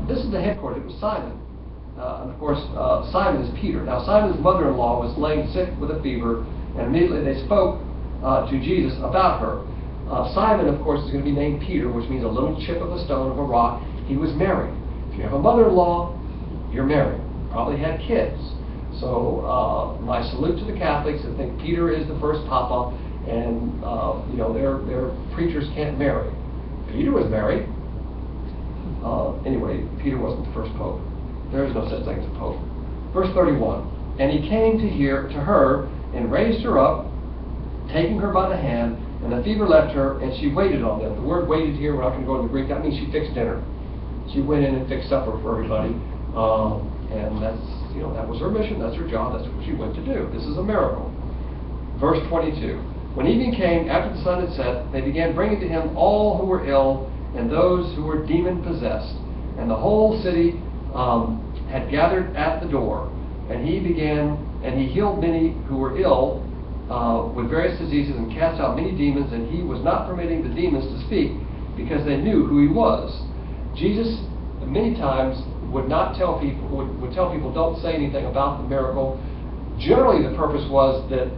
this is the headquarters. It was Simon. And of course, Simon is Peter. Now, Simon's mother-in-law was laying sick with a fever, and immediately they spoke to Jesus about her. Simon, of course, is going to be named Peter, which means a little chip of a stone of a rock. He was married. If you have a mother-in-law, you're married. Probably had kids. So my salute to the Catholics that think Peter is the first papa, and their preachers can't marry. Peter was married. Anyway, Peter wasn't the first pope. There is no such thing as a pope. Verse 31. And he came to her and raised her up, taking her by the hand, and the fever left her, and she waited on them. The word waited here, we're not going to go into the Greek, that means she fixed dinner. She went in and fixed supper for everybody. And that's, that was her mission, that's her job, that's what she went to do. This is a miracle. Verse 22. When evening came, after the sun had set, they began bringing to him all who were ill and those who were demon-possessed. And the whole city had gathered at the door. And he healed many who were ill with various diseases and cast out many demons, and he was not permitting the demons to speak because they knew who he was. Jesus many times would tell people don't say anything about the miracle. Generally the purpose was that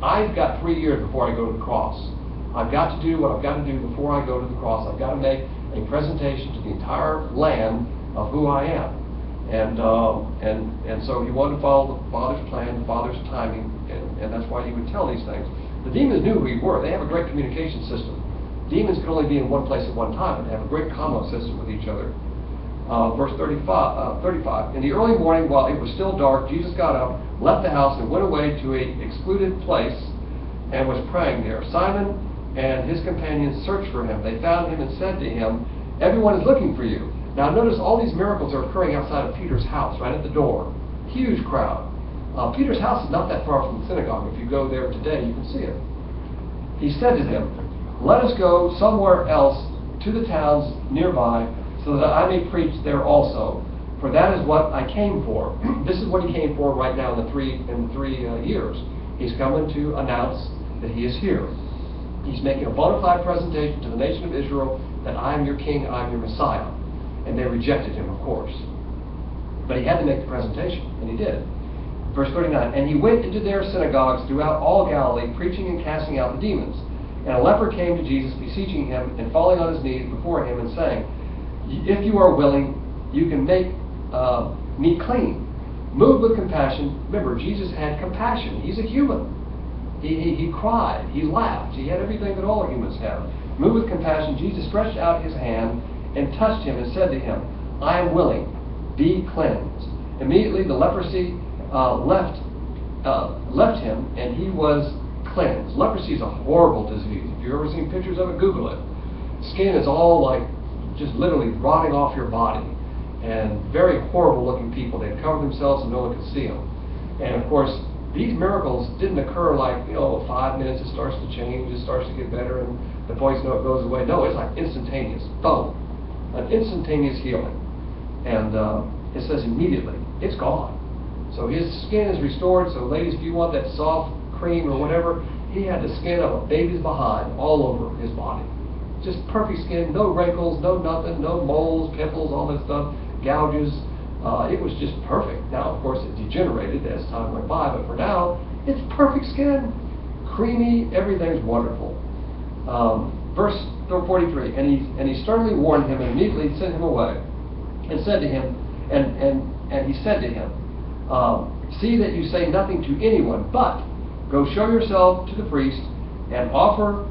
I've got 3 years before I go to the cross. I've got to do what I've got to do before I go to the cross. I've got to make a presentation to the entire land of who I am. And so he wanted to follow the Father's plan, the Father's timing, and that's why he would tell these things. The demons knew who he were. They have a great communication system. Demons could only be in one place at one time, but they have a great combo system with each other. Verse 35. In the early morning, while it was still dark, Jesus got up, left the house, and went away to an excluded place and was praying there. Simon and his companions searched for him. They found him and said to him, "Everyone is looking for you." Now notice all these miracles are occurring outside of Peter's house, right at the door. Huge crowd. Peter's house is not that far from the synagogue. If you go there today, you can see it. He said to them, "Let us go somewhere else to the towns nearby, so that I may preach there also. For that is what I came for." This is what he came for right now in the three years. He's coming to announce that he is here. He's making a bona fide presentation to the nation of Israel that I am your king, I am your Messiah. And they rejected him, of course. But he had to make the presentation, and he did. Verse 39, and he went into their synagogues throughout all Galilee, preaching and casting out the demons. And a leper came to Jesus, beseeching him, and falling on his knees before him, and saying, "If you are willing, you can make me clean." Moved with compassion. Remember, Jesus had compassion. He's a human. He cried. He laughed. He had everything that all humans have. Moved with compassion, Jesus stretched out his hand and touched him and said to him, "I am willing, be cleansed." Immediately the leprosy left him, and he was cleansed. Leprosy is a horrible disease. If you've ever seen pictures of it, Google it. Skin is all like just literally rotting off your body, and very horrible looking people. They'd cover themselves and no one could see them. And of course, these miracles didn't occur like, 5 minutes it starts to change, it starts to get better, and the points it goes away. No, it's like instantaneous. Boom. An instantaneous healing. And it says immediately, it's gone. So his skin is restored. So ladies, if you want that soft cream or whatever, he had the skin of a baby's behind all over his body. Just perfect skin, no wrinkles, no nothing, no moles, pimples, all that stuff, gouges. It was just perfect. Now, of course, it degenerated as time went by, but for now, it's perfect skin. Creamy, everything's wonderful. Verse 43, and he sternly warned him and immediately sent him away, and said to him, and he said to him, "See that you say nothing to anyone, but go show yourself to the priest and offer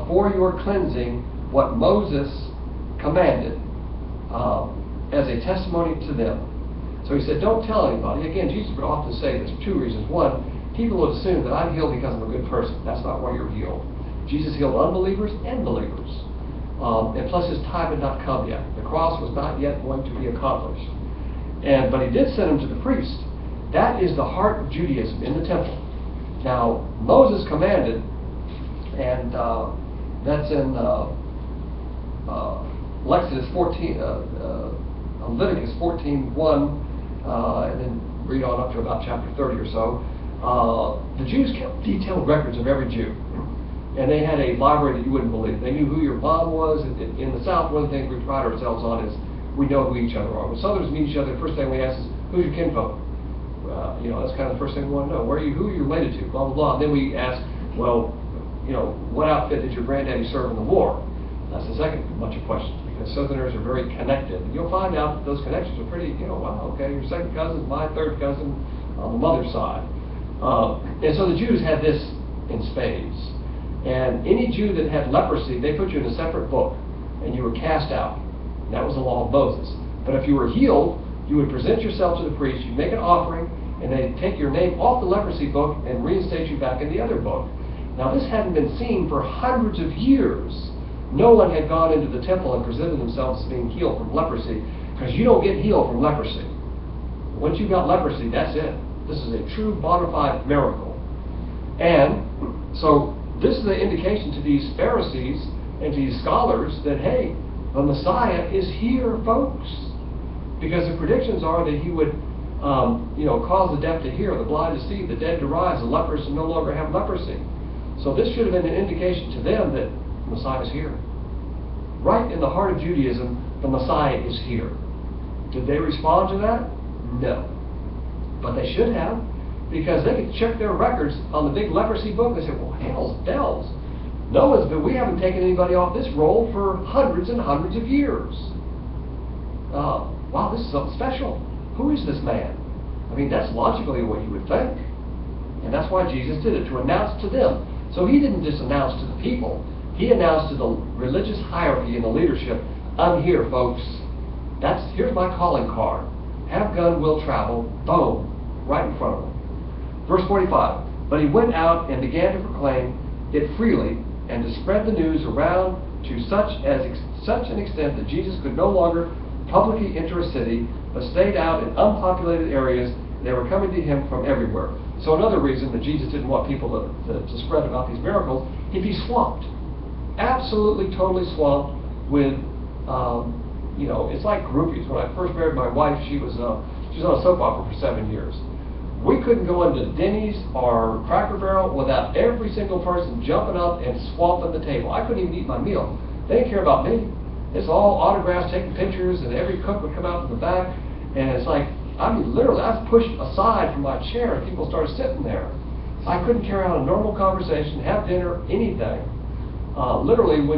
for your cleansing what Moses commanded as a testimony to them." So he said, don't tell anybody. Again, Jesus would often say this for 2 reasons. One, people would assume that I'm healed because I'm a good person. That's not why you're healed. Jesus healed unbelievers and believers. And plus his time had not come yet. The cross was not yet going to be accomplished. But he did send him to the priest. That is the heart of Judaism in the temple. Now, Moses commanded, and that's in Leviticus 14:1, and then read on up to about chapter 30 or so. The Jews kept detailed records of every Jew. And they had a library that you wouldn't believe. They knew who your mom was. In the South, one of the things we pride ourselves on is we know who each other are. When Southerners meet each other, the first thing we ask is, who's your kinfolk? That's kind of the first thing we want to know. Who are you related to? Blah, blah, blah. And then we ask, well, what outfit did your granddaddy serve in the war? That's the second bunch of questions, because Southerners are very connected. And you'll find out that those connections are pretty, wow, okay, your second cousin is my third cousin on the mother's side. And so the Jews had this in spades. And any Jew that had leprosy, they put you in a separate book, and you were cast out. And that was the law of Moses. But if you were healed, you would present yourself to the priest, you'd make an offering, and they'd take your name off the leprosy book and reinstate you back in the other book. Now this hadn't been seen for hundreds of years. No one had gone into the temple and presented themselves as being healed from leprosy, because you don't get healed from leprosy. Once you've got leprosy, that's it. This is a true bona fide miracle. And so this is an indication to these Pharisees and to these scholars that, hey, the Messiah is here, folks. Because the predictions are that he would cause the deaf to hear, the blind to see, the dead to rise, the lepers to no longer have leprosy. So this should have been an indication to them that the Messiah is here. Right in the heart of Judaism, the Messiah is here. Did they respond to that? No. But they should have, because they could check their records on the big leprosy book. They said, well, hell's bells. We haven't taken anybody off this roll for hundreds and hundreds of years. Wow, this is something special. Who is this man? I mean, that's logically what you would think. And that's why Jesus did it, to announce to them. So he didn't just announce to the people. He announced to the religious hierarchy and the leadership, I'm here, folks. Here's my calling card. Have gun, will travel, boom, right in front of them. Verse 45, but he went out and began to proclaim it freely and to spread the news around to such an extent that Jesus could no longer publicly enter a city, but stayed out in unpopulated areas. They were coming to him from everywhere. So another reason that Jesus didn't want people to spread about these miracles, he'd be swamped. Absolutely, totally swamped with, it's like groupies. When I first married my wife, she was on a soap opera for 7 years. We couldn't go into Denny's or Cracker Barrel without every single person jumping up and swamping the table. I couldn't even eat my meal. They didn't care about me. It's all autographs, taking pictures, and every cook would come out from the back. And it's like, literally, I was pushed aside from my chair and people started sitting there. I couldn't carry on a normal conversation, have dinner, anything. Literally, when